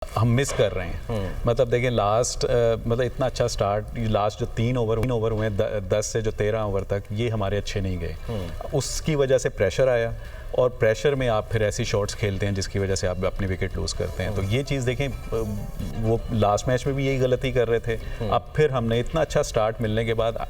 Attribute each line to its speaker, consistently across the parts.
Speaker 1: हम मिस कर रहे हैं। मतलब देखें लास्ट मतलब इतना अच्छा स्टार्ट, लास्ट जो 3 ओवर हुए 10 से जो 13 ओवर तक, ये हमारे अच्छे नहीं गए। उसकी वजह से प्रेशर आया और प्रेशर में आप फिर ऐसी शॉट्स खेलते हैं जिसकी वजह से आप अपनी विकेट लूज़ करते हैं। तो ये चीज़ देखें, वो लास्ट मैच में भी यही गलती कर रहे थे। अब फिर हमने इतना अच्छा स्टार्ट मिलने के बाद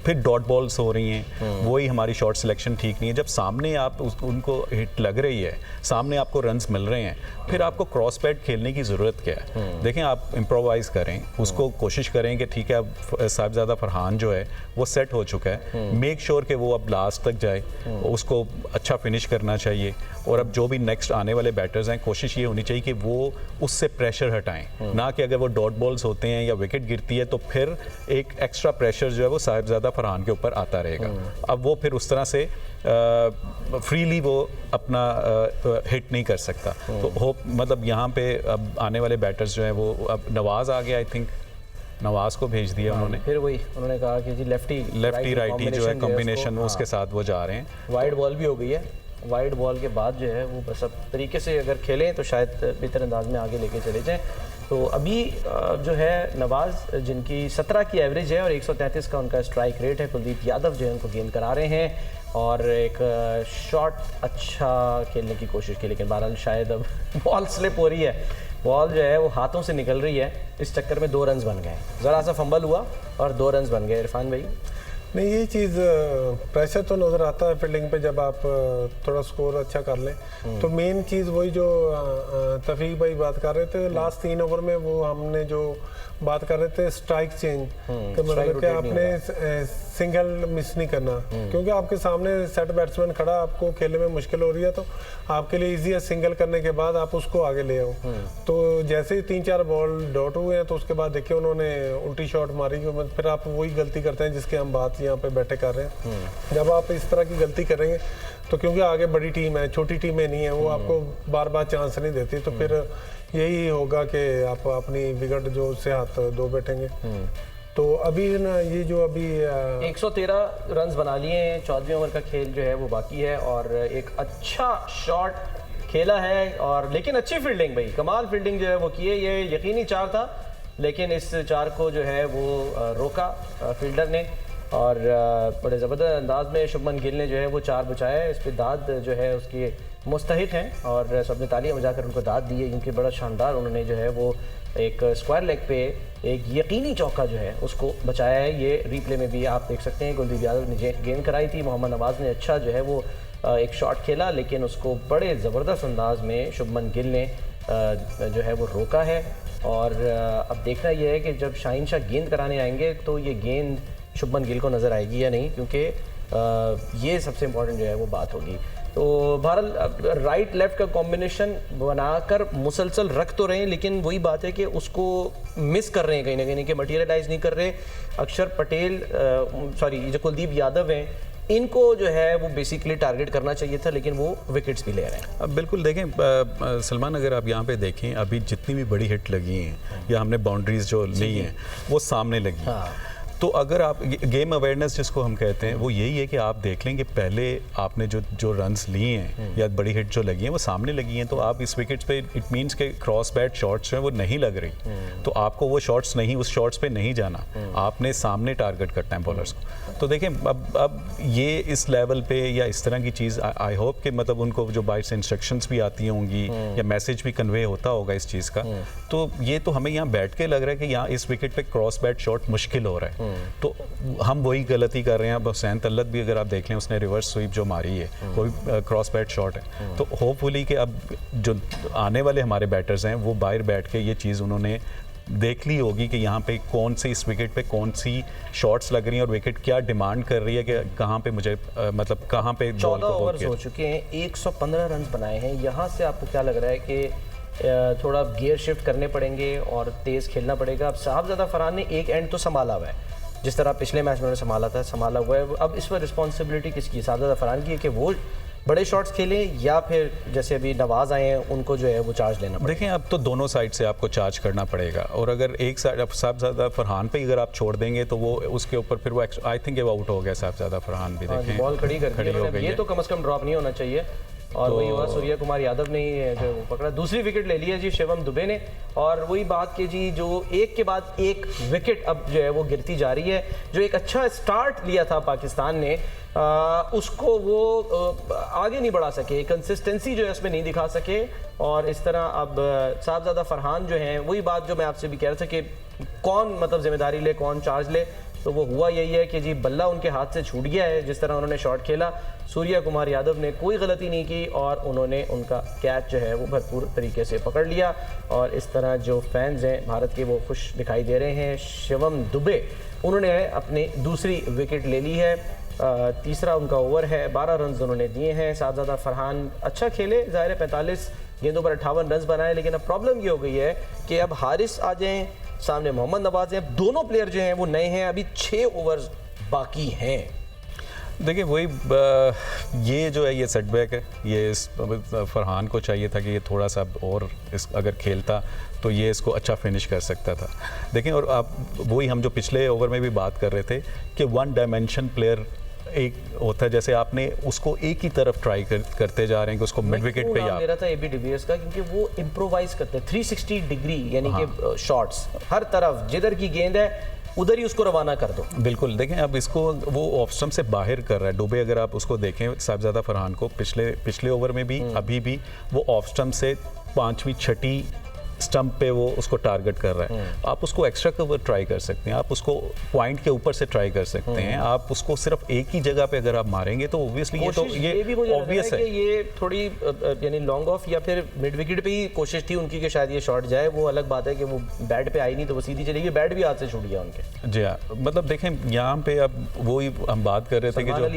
Speaker 1: फिर डॉट बॉल्स हो रही हैं, वही हमारी शॉट सिलेक्शन ठीक नहीं है। जब सामने आप उनको हिट लग रही है, सामने आपको रन्स मिल रहे हैं, फिर आपको क्रॉस पैड खेलने की ज़रूरत क्या है? देखें, आप इम्प्रोवाइज़ करें, उसको कोशिश करें कि ठीक है अब साहिबजादा फरहान जो है वो सेट हो चुका है, मेक श्योर कि वो अब लास्ट तक जाए, उसको अच्छा फिनिश करना चाहिए। और अब जो भी नेक्स्ट आने वाले बैटर्स हैं, कोशिश ये होनी चाहिए कि वो उससे प्रेशर हटाएं, ना कि अगर वो डॉट बॉल्स होते हैं या विकेट गिरती है तो फिर एक एक्स्ट्रा प्रेशर जो है वो साहिबजादा फरहान के ऊपर आता रहेगा। अब वो फिर उस तरह से फ्रीली वो अपना हिट नहीं कर सकता। तो होप मतलब यहाँ पे अब आने वाले बैटर्स जो हैं वो, अब नवाज़ आ गया, आई थिंक नवाज़ को भेज दिया उन्होंने।
Speaker 2: फिर वही उन्होंने कहा कि जी लेफ्टी
Speaker 1: राइटी जो है कॉम्बिनेशन, उसके साथ वो जा रहे हैं।
Speaker 2: वाइड बॉल भी हो गई है, वाइड बॉल के बाद जो है वो बस अब तरीके से अगर खेलें तो शायद बेहतर अंदाज में आगे लेके चले जाएं। तो अभी जो है नवाज़, जिनकी 17 की एवरेज है और 133 का उनका स्ट्राइक रेट है, कुलदीप यादव जो है उनको गेंद करा रहे हैं और एक शॉट अच्छा खेलने की कोशिश की, लेकिन बहरहाल शायद अब बॉल स्लिप हो रही है, बॉल जो है वो हाथों से निकल रही है, इस चक्कर में 2 रन्स बन गए। ज़रा सा फंबल हुआ और 2 रन्स बन गए। इरफान भाई,
Speaker 3: नहीं, ये चीज़ प्रेशर तो नज़र आता है फील्डिंग पे जब आप थोड़ा स्कोर अच्छा कर लें। तो मेन चीज़ वही जो तफीक भाई बात कर रहे थे, लास्ट 3 ओवर में वो हमने जो बात कर रहे थे स्ट्राइक चेंज का, मतलब कि आपने सिंगल मिस नहीं करना, क्योंकि आपके सामने सेट बैट्समैन खड़ा, आपको खेलने में मुश्किल हो रही है, तो आपके लिए ईजी है सिंगल करने के बाद आप उसको आगे ले आओ। तो जैसे ही 3-4 बॉल डॉट हुए हैं तो उसके बाद देखिए उन्होंने उल्टी शॉट मारी, फिर आप वही गलती करते हैं जिसकी हम बात यहाँ पे बैठे कर रहे हैं। जब आप इस तरह की गलती करेंगे तो क्योंकि आगे बड़ी टीम है, छोटी टीमें नहीं है, वो आपको बार बार चांस नहीं देती, तो फिर यही होगा कि आप अपनी विकेट जो उससे हाथ धो बैठेंगे। तो अभी ना ये जो अभी
Speaker 2: 113 रन्स बना लिए हैं, 14वें ओवर का खेल जो है वो बाकी है और एक अच्छा शॉट खेला है, और लेकिन अच्छी फील्डिंग भाई, कमाल फील्डिंग जो है वो की है। ये यकीनी 4 था, लेकिन इस 4 को जो है वो रोका फील्डर ने, और बड़े ज़बरदस्त अंदाज में शुभमन गिल ने जो है वो 4 बचाया है। इस पर दाद जो है उसकी मुस्तहिक हैं और सबने तालियां बजाकर उनको दाद दी है, क्योंकि बड़ा शानदार उन्होंने जो है वो एक स्क्वायर लेग पे एक यकीनी चौका जो है उसको बचाया है। ये रिप्ले में भी आप देख सकते हैं, कुलदीप यादव ने गेंद कराई थी, मोहम्मद नवाज़ ने अच्छा जो है वो एक शॉट खेला, लेकिन उसको बड़े ज़बरदस्त अंदाज में शुभमन गिल ने जो है वो रोका है। और अब देखना यह है कि जब शाहीन शाह गेंद कराने आएंगे तो ये गेंद शुभमन गिल को नज़र आएगी या नहीं, क्योंकि ये सबसे इम्पोर्टेंट जो है वो बात होगी। तो बहरहाल राइट लेफ्ट का कॉम्बिनेशन बनाकर मुसलसल रख तो रहे हैं, लेकिन वही बात है कि उसको मिस कर रहे हैं कहीं ना कहीं, कि मटीरियलाइज नहीं कर रहे। अक्षर पटेल जो कुलदीप यादव हैं, इनको जो है वो बेसिकली टारगेट करना चाहिए था, लेकिन वो विकेट्स भी ले रहे हैं।
Speaker 1: अब बिल्कुल देखें सलमान, अगर आप यहाँ पे देखें अभी जितनी भी बड़ी हिट लगी हैं या हमने बाउंड्रीज जो ली हैं वो सामने लगी। हाँ। तो अगर आप गेम अवेयरनेस जिसको हम कहते हैं वो यही है कि आप देख लें कि पहले आपने जो रन्स लिए हैं या बड़ी हिट जो लगी हैं वो सामने लगी हैं, तो आप इस विकेट्स पे इट मींस के क्रॉस बैट शॉट्स हैं वो नहीं लग रही, तो आपको वो शॉट्स नहीं, उस शॉट्स पे नहीं जाना, आपने सामने टारगेट करना है बॉलर्स को। तो देखें अब ये इस लेवल पे या इस तरह की चीज़ आई होप कि मतलब उनको जो बाइट्स इंस्ट्रक्शंस भी आती होंगी या मैसेज भी कन्वे होता होगा इस चीज़ का। तो ये तो हमें यहाँ बैठ के लग रहा है कि यहाँ इस विकेट पे क्रॉस बैट शॉट मुश्किल हो रहा है, तो हम वही गलती कर रहे हैं। अब हुसैन तल्लत भी अगर आप देख लें, उसने रिवर्स स्वीप जो मारी है वो भी क्रॉस बैट शॉट है। तो होपफुली कि अब जो आने वाले हमारे बैटर्स हैं वो बाहर बैठ के ये चीज़ उन्होंने देख ली होगी कि यहाँ पे कौन सी इस विकेट पे कौन सी शॉट्स लग रही हैं और विकेट क्या डिमांड कर रही है कि कहाँ पे मुझे मतलब कहाँ पे
Speaker 2: 14 ओवर्स हो चुके हैं, 115 रन बनाए हैं। यहाँ से आपको क्या लग रहा है कि थोड़ा गियर शिफ्ट करने पड़ेंगे और तेज़ खेलना पड़ेगा? अब साहिबजादा फरहान ने एक एंड तो संभाला हुआ है, जिस तरह पिछले मैच में उन्होंने संभाला हुआ है। अब इस पर रिस्पॉन्सिबिलिटी किसकी? साहिबजादा फरहान की है कि वो बड़े शॉट्स खेलें, या फिर जैसे अभी नवाज आए हैं उनको जो है वो चार्ज लेना पड़ेगा?
Speaker 1: देखें, अब तो दोनों साइड से आपको चार्ज करना पड़ेगा, और अगर एक साइड अब साहिबजादा फरहान पे अगर आप छोड़ देंगे तो वो उसके ऊपर फिर वो आई थिंक वो आउट हो गया साहिबजादा फरहान भी। देखें
Speaker 2: बॉल खड़ी हो गई, ये तो कम से कम ड्रॉप नहीं होना चाहिए। और वही हुआ, सूर्य कुमार यादव ने ही जो वो पकड़ा। दूसरी विकेट ले ली है जी शिवम दुबे ने, और वही बात कि जी जो एक के बाद एक विकेट अब जो है वो गिरती जा रही है। जो एक अच्छा स्टार्ट लिया था पाकिस्तान ने, उसको वो आगे नहीं बढ़ा सके, कंसिस्टेंसी जो है उसमें नहीं दिखा सके, और इस तरह अब साहबजादा फरहान जो हैं, वही बात जो मैं आपसे भी कह रहा था कि कौन मतलब जिम्मेदारी ले, कौन चार्ज ले, तो वो हुआ यही है कि जी बल्ला उनके हाथ से छूट गया है। जिस तरह उन्होंने शॉट खेला, सूर्य कुमार यादव ने कोई गलती नहीं की और उन्होंने उनका कैच जो है वो भरपूर तरीके से पकड़ लिया, और इस तरह जो फैंस हैं भारत के वो खुश दिखाई दे रहे हैं। शिवम दुबे उन्होंने अपनी दूसरी विकेट ले ली है, तीसरा उनका ओवर है, 12 रन उन्होंने दिए हैं। साहबजादा फरहान अच्छा खेले, ज़ाहिर है 45 गेंदों पर 58 रन बनाए, लेकिन अब प्रॉब्लम ये हो गई है कि अब हारिस आ जाएं, सामने मोहम्मद नवाज हैं, दोनों प्लेयर जो हैं वो नए हैं, अभी 6 ओवर्स बाकी हैं।
Speaker 1: देखिए वही ये जो है ये सेटबैक है, ये फरहान को चाहिए था कि ये थोड़ा सा और अगर खेलता तो ये इसको अच्छा फिनिश कर सकता था। देखें, और आप वही हम जो पिछले ओवर में भी बात कर रहे थे कि वन डायमेंशन प्लेयर एक होता है, जैसे आपने उसको एक ही तरफ ट्राई करते जा रहे हैं कि उसको मिड विकेट पे
Speaker 2: दे रहा था एबी डिविलियर्स का, क्योंकि वो इम्प्रोवाइज करते हैं 360 डिग्री, यानी कि शॉट्स हर तरफ जिधर की गेंद है उधर ही उसको रवाना कर दो।
Speaker 1: बिल्कुल, देखें अब इसको वो ऑफ स्टंप से बाहर कर रहा है दुबे। अगर आप उसको देखें साहबजादा फरहान को पिछले ओवर में भी अभी भी वो ऑफ स्टंप से 5वीं 6ठी स्टंप पे वो उसको टारगेट कर रहा है। आप उसको एक्स्ट्रा कवर ट्राई कर सकते हैं, आप उसको पॉइंट के ऊपर से ट्राई कर सकते हैं, आप उसको सिर्फ एक ही जगह पे अगर आप मारेंगे तो ऑब्वियसली ये
Speaker 2: भी मुझे
Speaker 1: ऑब्वियस है
Speaker 2: कि ये थोड़ी यानी लॉन्ग ऑफ या फिर मिड विकेट पे ही कोशिश थी उनकी कि शायद ये शॉट जाए। वो अलग बात है कि वो बैट पे आई नहीं तो वो सीधी चली गई, बैट भी हाथ से छूट गया उनके।
Speaker 1: जी हाँ, मतलब देखें यहाँ पे अब वही हम बात कर रहे थे कि जो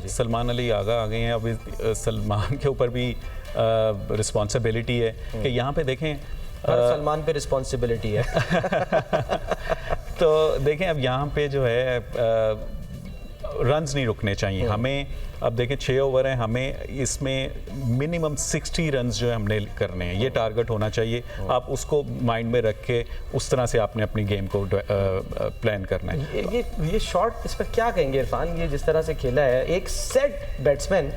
Speaker 1: सलमान अली आगा आ गए हैं, अभी सलमान के ऊपर भी रिस्पॉन्सिबिलिटी है कि यहाँ पे देखें
Speaker 2: सलमान पे रिस्पॉन्सिबिलिटी है।
Speaker 1: तो देखें अब यहाँ पे जो है रन्स नहीं रुकने चाहिए हमें। अब देखें 6 ओवर हैं, हमें इसमें मिनिमम 60 रन्स जो है हमने करने हैं, ये टारगेट होना चाहिए। आप उसको माइंड में रख के उस तरह से आपने अपनी गेम को प्लान करना है।
Speaker 2: ये शॉट इस पर क्या कहेंगे इरफान, ये जिस तरह से खेला है एक सेट बैट्समैन,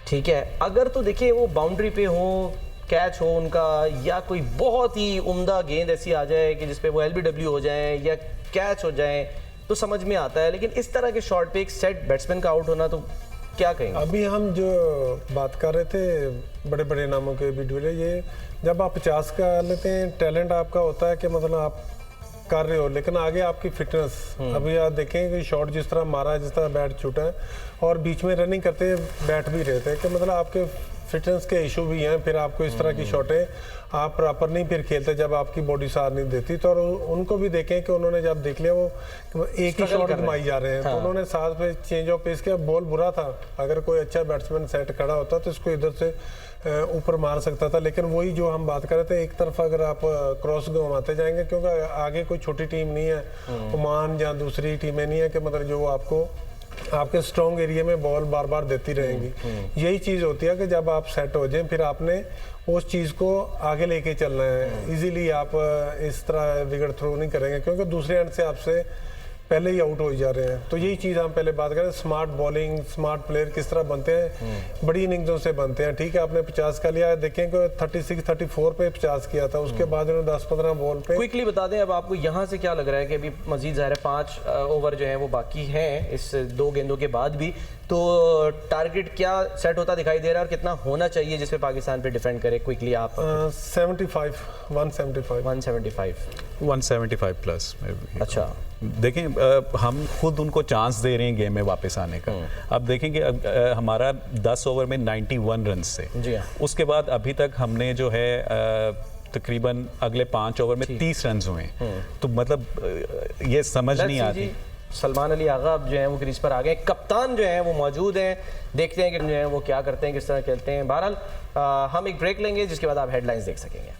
Speaker 2: ठीक है, अगर तो देखिए वो बाउंड्री पे हो, कैच हो उनका, या कोई बहुत ही उम्दा गेंद ऐसी आ जाए कि जिसपे वो LBW हो जाए या कैच हो जाए तो समझ में आता है, लेकिन इस तरह के शॉट पे एक सेट बैट्समैन का आउट होना, तो क्या कहेंगे?
Speaker 3: अभी हम जो बात कर रहे थे बड़े बड़े नामों के वीडियो, ये जब आप 50 का लेते हैं, टैलेंट आपका होता है कि मतलब आप कर रहे हो, लेकिन आगे आपकी फिटनेस, अभी आप देखें कि शॉट जिस तरह मारा है, जिस तरह बैट छूटा है, और बीच में रनिंग करते बैट भी रहते हैं कि मतलब आपके फिटनेस के इशू भी हैं, फिर आपको इस तरह की शॉटें आप प्रॉपर नहीं फिर खेलते जब आपकी बॉडी साथ नहीं देती। तो उनको भी देखें कि उन्होंने जब देख लिया वो एक ही शॉट घुमाई जा रहे हैं, तो उन्होंने साथ पे चेंज ऑफ पेस किया। बॉल बुरा था, अगर कोई अच्छा बैट्समैन सेट खड़ा होता तो इसको इधर से ऊपर मार सकता था, लेकिन वही जो हम बात कर रहे थे, एक तरफ अगर आप क्रॉस घुमाते जाएंगे, क्योंकि आगे कोई छोटी टीम नहीं है, ओमान या दूसरी टीमें नहीं है कि मतलब जो आपको आपके स्ट्रॉन्ग एरिया में बॉल बार बार देती रहेंगी। यही चीज़ होती है कि जब आप सेट हो जाए फिर आपने उस चीज़ को आगे लेके चलना है। इजीली आप इस तरह विकेट थ्रो नहीं करेंगे, क्योंकि दूसरे एंड से आपसे पहले ही आउट हो जा रहे हैं। तो यही चीज़ हम पहले बात करें, स्मार्ट बॉलिंग, स्मार्ट प्लेयर किस तरह बनते हैं, बड़ी इनिंग्सों से बनते हैं। ठीक है, आपने 50 का लिया, देखें कि 36-34 पे 50 किया था, उसके बाद उन्होंने 10-15 बॉल पे।
Speaker 2: क्विकली बता दें अब आपको यहाँ से क्या लग रहा है कि अभी मजीद ज़ाहिर 5 ओवर जो हैं वो बाकी हैं इस 2 गेंदों के बाद भी, तो टारगेट क्या सेट होता दिखाई दे रहा है और कितना होना चाहिए जिसपे पाकिस्तान पे डिफेंड करे? क्विकली आप
Speaker 3: 175
Speaker 1: प्लस।
Speaker 2: अच्छा,
Speaker 1: देखें हम खुद उनको चांस दे रहे हैं गेम में वापस आने का। अब देखें कि हमारा 10 ओवर में 91 रन से,
Speaker 2: जी हाँ,
Speaker 1: उसके बाद अभी तक हमने जो है तकरीबन अगले 5 ओवर में 30 रन हुए, तो मतलब ये समझ नहीं आती।
Speaker 2: सलमान अली आगा अब जो है वो क्रीज पर आ गए, कप्तान जो है वो मौजूद हैं, देखते हैं कि जो है वो क्या करते हैं, किस तरह खेलते हैं। बहरहाल हम एक ब्रेक लेंगे जिसके बाद आप हेडलाइंस देख सकेंगे।